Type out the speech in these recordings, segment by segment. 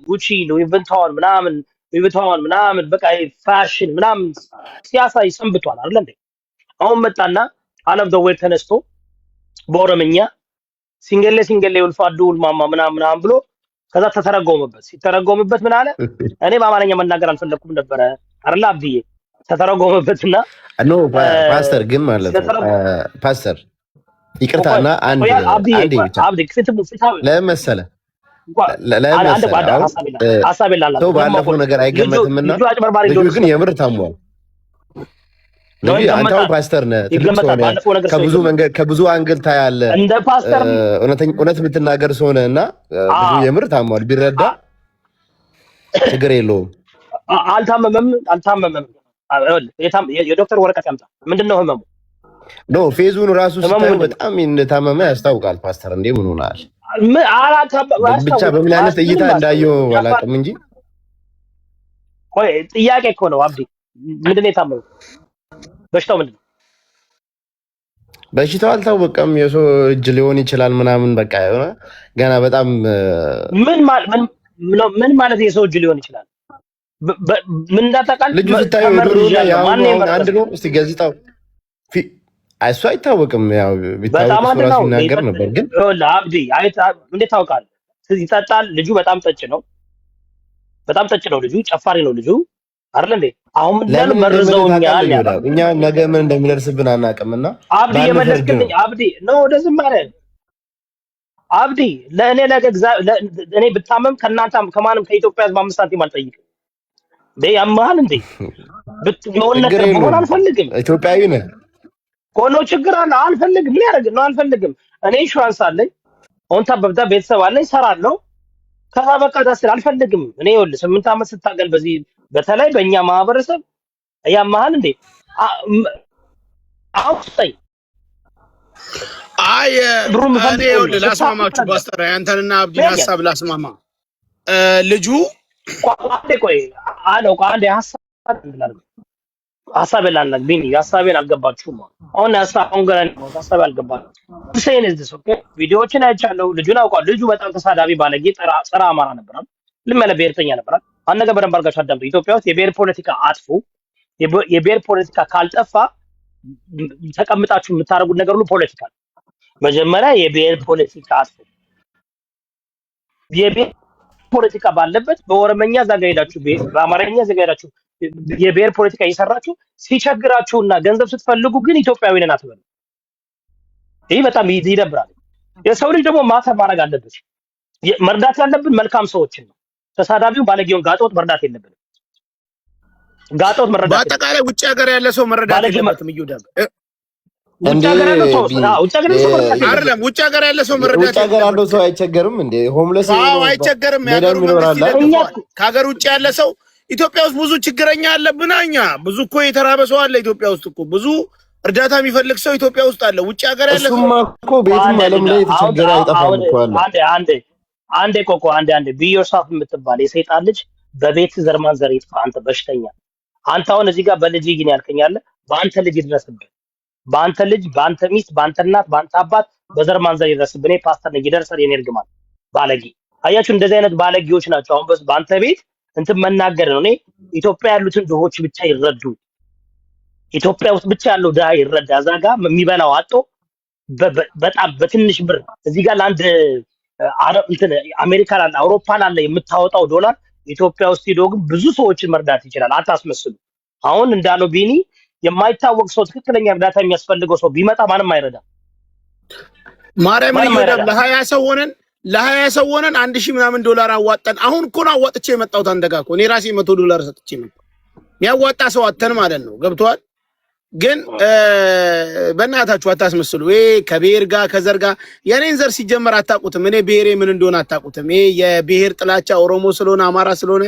ጉቺ ሉዊ ቪቶን ምናምን በቃ ፋሽን ምናምን ሲያሳይ ሰንብቷል አይደል እንዴ? አሁን መጣና አለም ዘወር ተነስቶ በኦሮምኛ ሲንገሌ ውልፋዱ ማማ ምናምን ብሎ ከዛ ሲተረጎምበት ምን አለ? እኔ በአማርኛ መናገር አልፈለኩም ነበር አይደል አብዲዬ? ተተረጎመበትና ኖ ፓስተር ግን ማለት ነው ፓስተር ይቅርታና አንድ ብቻ ለመሰለ ሰው ባለፈው ነገር አይገመትምና ልጁ ግን የምር ታሟል። አንተው ፓስተር ነህ፣ ትልቅ ሰው ነህ፣ ከብዙ አንግል ታያለህ። እውነት የምትናገር ሰው ነህ እና ብዙ የምር ታሟል። ቢረዳ ችግር የለውም። አልታመመም። የዶክተር ወረቀት ያምጣ። ምንድነው ህመሙ? ኖ ፌዙን ራሱ ስታዩ በጣም እንደታመመ ያስታውቃል። ፓስተር እንዴ ምን ሆናል? ብቻ በምን አይነት እይታ እንዳየው አላውቅም እንጂ ቆይ ጥያቄ እኮ ነው አብዲ። ምንድነው የታመመው? በሽታው ምንድነው? በሽታው አልታወቀም። የሰው እጅ ሊሆን ይችላል ምናምን በቃ የሆነ ገና በጣም ምን ማለት የሰው እጅ ሊሆን ይችላል? ምን እንዳታውቃል? ልጁ ስታዩ አንድ ነው። እስቲ ገጽታው እሱ አይታወቅም። ያው ቢታወቅ ራሱ ይናገር ነበር። ግን አብዲ እንዴት ታውቃለህ? ይጠጣል ልጁ። በጣም ጠጭ ነው ልጁ። ጨፋሪ ነው ልጁ አይደል እንዴ? አሁን ምን መርዘውኛል ያለው እኛ ነገ ምን እንደሚደርስብን አናውቅምና አብዲ የመለስክልኝ አብዲ ነው ወደዚህ ማለት አብዲ ለእኔ ነገ እኔ ብታመም ከእናንተም ከማንም ከኢትዮጵያ ህዝብ 5 ሳንቲም አልጠይቅም። ያማል እንዴ? የሆነ ነገር መሆን አልፈልግም። ኢትዮጵያዊ ነህ ኮኖ ችግር አለ። አልፈልግም። ምን ያደርግ ነው? አልፈልግም። እኔ ኢንሹራንስ አለኝ፣ ኦንታ በብዳ ቤተሰብ አለኝ፣ ሰራለሁ። ከዛ በቃ ታስር አልፈልግም። እኔ ይኸውልህ 8 ዓመት ስታገል በዚህ በተለይ በእኛ ማህበረሰብ ያማል እንዴ? አውጥተኝ እኔ ይኸውልህ ላስማማችሁ ፓስተር፣ አንተንና አብዲን ሐሳብ ላስማማ። ልጁ ቆይ አንዴ ሐሳብ ላልነግ ቢኒ ሐሳቤን አልገባችሁም። አሁን ገና ነው ሐሳብ አልገባችሁም። saying is this okay? ቪዲዮዎችን አይቻለሁ። ልጁን አውቀዋለሁ። ልጁ በጣም ተሳዳቢ ባለጌ ጸረ አማራ ነበር። ልመለ ብሔርተኛ ነበር። አንድ ነገር በደንብ አድርጋችሁ አዳምጡ። ኢትዮጵያ ውስጥ የብሔር ፖለቲካ አጥፉ። የብሔር ፖለቲካ ካልጠፋ ተቀምጣችሁ የምታደርጉት ነገር ሁሉ ፖለቲካ ነው። መጀመሪያ የብሔር ፖለቲካ አጥፉ። የብሔር ፖለቲካ ባለበት በኦሮመኛ ዘጋ ሄዳችሁ በአማርኛ ዘጋ ሄዳችሁ የብሔር ፖለቲካ እየሰራችሁ ሲቸግራችሁና ገንዘብ ስትፈልጉ ግን ኢትዮጵያዊ ነን አትበሉ። ይህ በጣም ይደብራል። የሰው ልጅ ደግሞ ማተር ማድረግ አለበት። መርዳት ያለብን መልካም ሰዎችን ነው። ተሳዳቢው ባለጌውን ጋጦት መርዳት የለብንም። ጋጦት መረዳት በአጠቃላይ ውጭ ሀገር ያለ ሰው መረዳት የለበትም። ይውዳል ውጭ ሀገር ያለ ሰው አይደለም። ውጭ ሀገር ያለ ሰው መረዳት ውጭ ሀገር ያለው ሰው አይቸገርም እንዴ? ሆምለስ አይቸገርም። ከሀገር ውጭ ያለ ሰው ኢትዮጵያ ውስጥ ብዙ ችግረኛ አለብን። እኛ ብዙ እኮ የተራበ ሰው አለ ኢትዮጵያ ውስጥ እኮ ብዙ እርዳታ የሚፈልግ ሰው ኢትዮጵያ ውስጥ አለ። ውጭ ሀገር ያለ ሰው እኮ ቤትም ዓለም ላይ የተቸገረ አይጠፋም እኮ አለ። አንዴ ቢዮርሳፍ የምትባል የሰይጣን ልጅ በቤት ዘር ማንዘር ይጥፋ። አንተ በሽተኛ አንተ አሁን እዚህ ጋር በልጅ ግን ያልከኛለ በአንተ ልጅ ይድረስብህ። በአንተ ልጅ፣ በአንተ ሚስት፣ በአንተ እናት፣ በአንተ አባት በዘር ማንዘር ይድረስብህ። እኔ ፓስተር ነኝ ይደርሳል። የኔ እርግማን ባለጌ። አያችሁ እንደዚህ አይነት ባለጌዎች ናቸው። አሁን በአንተ ቤት እንትን መናገር ነው። እኔ ኢትዮጵያ ያሉትን ድሆች ብቻ ይረዱ። ኢትዮጵያ ውስጥ ብቻ ያለው ድሃ ይረዳ። እዛ ጋር የሚበላው አጦ በጣም በትንሽ ብር እዚህ ጋር ለአንድ እንትን አሜሪካ ላለ አውሮፓ ላለ የምታወጣው ዶላር ኢትዮጵያ ውስጥ ሄዶ ግን ብዙ ሰዎችን መርዳት ይችላል። አታስመስሉ። አሁን እንዳለው ቢኒ የማይታወቅ ሰው ትክክለኛ እርዳታ የሚያስፈልገው ሰው ቢመጣ ማንም አይረዳም። ማርያም ይወዳል። ለ20 ሰው ሆነን 1000 ምናምን ዶላር አዋጣን። አሁን እኮ ነው አዋጥቼ የመጣሁት አንተ ጋር እኮ እኔ ራሴ $100 ሰጥቼ ነው የሚያዋጣ ሰው አተን ማለት ነው። ገብቷል። ግን በእናታችሁ አታስመስሉ። ከብሔር ጋር ከዘር ጋር የኔን ዘር ሲጀመር አታውቁትም። እኔ ብሔሬ ምን እንደሆነ አታውቁትም። የብሔር ጥላቻ ኦሮሞ ስለሆነ አማራ ስለሆነ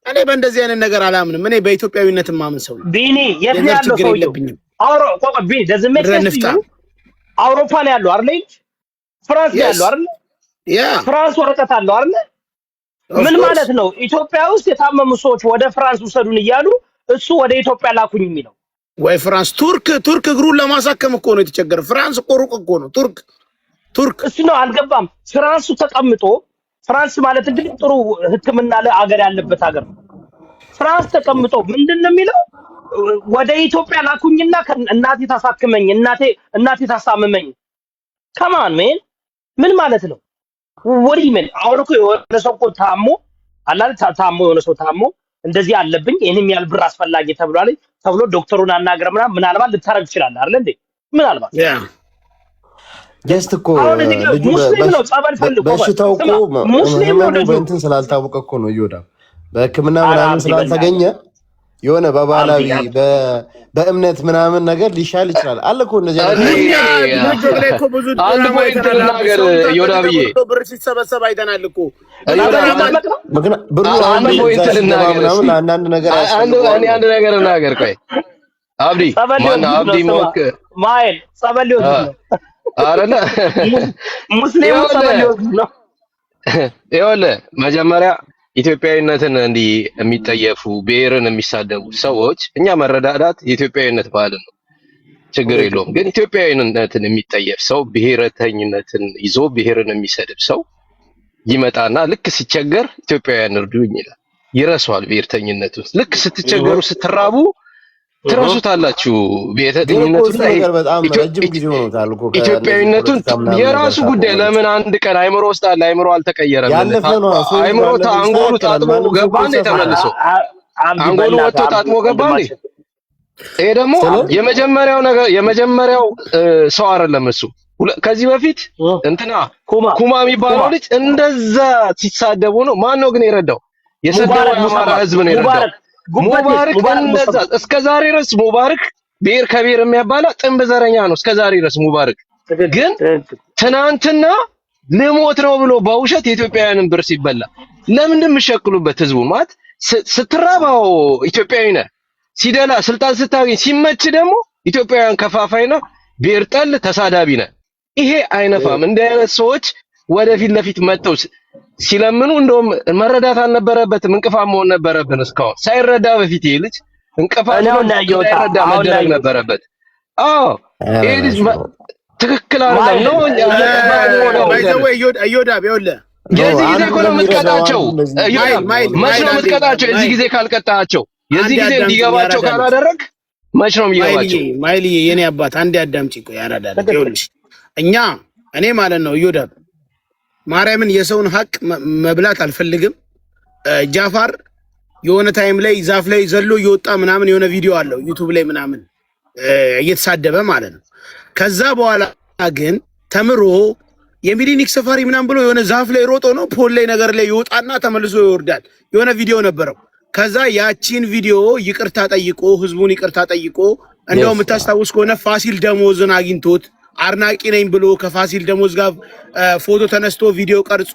እኔ በእንደዚህ አይነት ነገር አላምንም። እኔ በኢትዮጵያዊነት ማምን ሰው ቢኒ የት ነው ያለው ሰው? ቢኒ ደዝሜት አውሮፓ ነው ያለው አይደል? ፍራንስ ነው ያለው አይደል? ፍራንስ ወረቀት አለው አይደል? ምን ማለት ነው? ኢትዮጵያ ውስጥ የታመሙ ሰዎች ወደ ፍራንስ ውሰዱን እያሉ እሱ ወደ ኢትዮጵያ ላኩኝ የሚለው ወይ ፍራንስ ቱርክ እግሩን ለማሳከም እኮ ነው የተቸገረ። ፍራንስ እኮ ሩቅ እኮ ነው። ቱርክ እሱ ነው አልገባም። ፍራንሱ ተቀምጦ ፍራንስ ማለት እንግዲህ ጥሩ ሕክምና ለአገር ያለበት ሀገር ነው። ፍራንስ ተቀምጦ ምንድነው የሚለው? ወደ ኢትዮጵያ ላኩኝና እናቴ ታሳክመኝ፣ እናቴ ታሳምመኝ። ከማን ምን ማለት ነው? ወዲ ምን አሁን እኮ የሆነ ሰው እኮ ታሞ አላል ታሞ የሆነ ሰው ታሞ እንደዚህ አለብኝ ይሄንም ያህል ብር አስፈላጊ ተብሎ ዶክተሩን አናገር ምናልባት ልታረግ ይችላል አይደል እንዴ? ምናልባት ጀስት እኮ ሙስሊም ነው ጸበል ፈልጎ በሽታው እኮ ሙስሊም ነው በእንትን ስላልታወቀ እኮ ነው ይወዳ በህክምና ምናምን ስላልተገኘ የሆነ በባህላዊ በእምነት ምናምን ነገር ሊሻል ይችላል አለ እኮ እንደዚህ አንድ ፖይንት ልናገር ዮዳብዬ ብር ሲሰበሰብ አይተናል እኮ ብሩ አንድ ፖይንት ልናገር አንዳንድ ነገር አንድ ነገር ልናገር ቆይ አብዲ ማን አብዲ ሞክ ማይል ጸበል ይወስድ ነው አረና ሙስሊም ጸበል ይወስድ ነው ይኸውልህ መጀመሪያ ኢትዮጵያዊነትን እንዲህ የሚጠየፉ ብሔርን የሚሳደቡ ሰዎች እኛ መረዳዳት የኢትዮጵያዊነት ባህል ነው፣ ችግር የለውም። ግን ኢትዮጵያዊነትን የሚጠየፍ ሰው ብሔረተኝነትን ይዞ ብሔርን የሚሰድብ ሰው ይመጣና ልክ ሲቸገር ኢትዮጵያውያን እርዱኝ ይላል። ይረሳዋል ብሔርተኝነቱን። ልክ ስትቸገሩ ስትራቡ ትረሱታላችሁ ብሔርተኝነቱን። ኢትዮጵያዊነቱን የራሱ ጉዳይ። ለምን አንድ ቀን አይምሮ ውስጥ አለ፣ አይምሮ አልተቀየረም። አይምሮ አንጎሉ ታጥቦ ገባ እንዴ? ተመልሶ አንጎሉ ወጥቶ ታጥቦ ገባ እንዴ? ይሄ ደግሞ የመጀመሪያው ሰው አይደለም እሱ። ከዚህ በፊት እንትና ኩማ የሚባለው ልጅ እንደዛ ሲሳደቡ ነው። ማን ነው ግን የረዳው? የሰደበው የአማራ ህዝብ ነው የረዳው። ሙባረክ እንደዛ እስከ ዛሬ ድረስ ሙባረክ ብሔር ከብሔር የሚያባላ ጥንብ ዘረኛ ነው እስከ ዛሬ ድረስ ሙባረክ። ግን ትናንትና ልሞት ነው ብሎ በውሸት የኢትዮጵያውያንን ብር ሲበላ ለምንድን የምትሸክሉበት? ህዝቡ ማለት ስትራባው ኢትዮጵያዊ ነህ፣ ሲደላ ስልጣን ስታገኝ ሲመች ደግሞ ኢትዮጵያውያን ከፋፋይ ነው፣ ብሔር ጠል ተሳዳቢ ነህ። ይሄ አይነፋም። እንዲህ አይነት ሰዎች ወደፊት ለፊት መጥተው ሲለምኑ እንደውም መረዳት አልነበረበትም፣ እንቅፋት መሆን ነበረብን። እስካሁን ሳይረዳ በፊት ይሄ ልጅ እንቅፋት ነው ሳይረዳ መደረግ ነበረበት። አዎ ይሄ ልጅ ትክክል አይደለም ነው እዮዳብ ይኸውልህ የዚህ ጊዜ እኮ ነው የምትቀጣቸው። መች ነው የምትቀጣቸው? የዚህ ጊዜ ካልቀጣቸው፣ የዚህ ጊዜ እንዲገባቸው ካላደረግ መች ነው የሚገባቸው? ማይልዬ የኔ አባት አንዴ አዳምጪ። ቆይ ያራዳል። ይኸውልሽ እኔ ማለት ነው እዮዳብ ማርያምን የሰውን ሀቅ መብላት አልፈልግም። ጃፋር የሆነ ታይም ላይ ዛፍ ላይ ዘሎ እየወጣ ምናምን የሆነ ቪዲዮ አለው ዩቲዩብ ላይ ምናምን እየተሳደበ ማለት ነው። ከዛ በኋላ ግን ተምሮ የሚሊኒክ ሰፋሪ ምናምን ብሎ የሆነ ዛፍ ላይ ሮጦ ነው ፖል ላይ ነገር ላይ ይወጣና ተመልሶ ይወርዳል። የሆነ ቪዲዮ ነበረው። ከዛ ያቺን ቪዲዮ ይቅርታ ጠይቆ ህዝቡን ይቅርታ ጠይቆ እንደው የምታስታውስ ከሆነ ፋሲል ደሞዝን አግኝቶት አድናቂ ነኝ ብሎ ከፋሲል ደሞዝ ጋር ፎቶ ተነስቶ ቪዲዮ ቀርጾ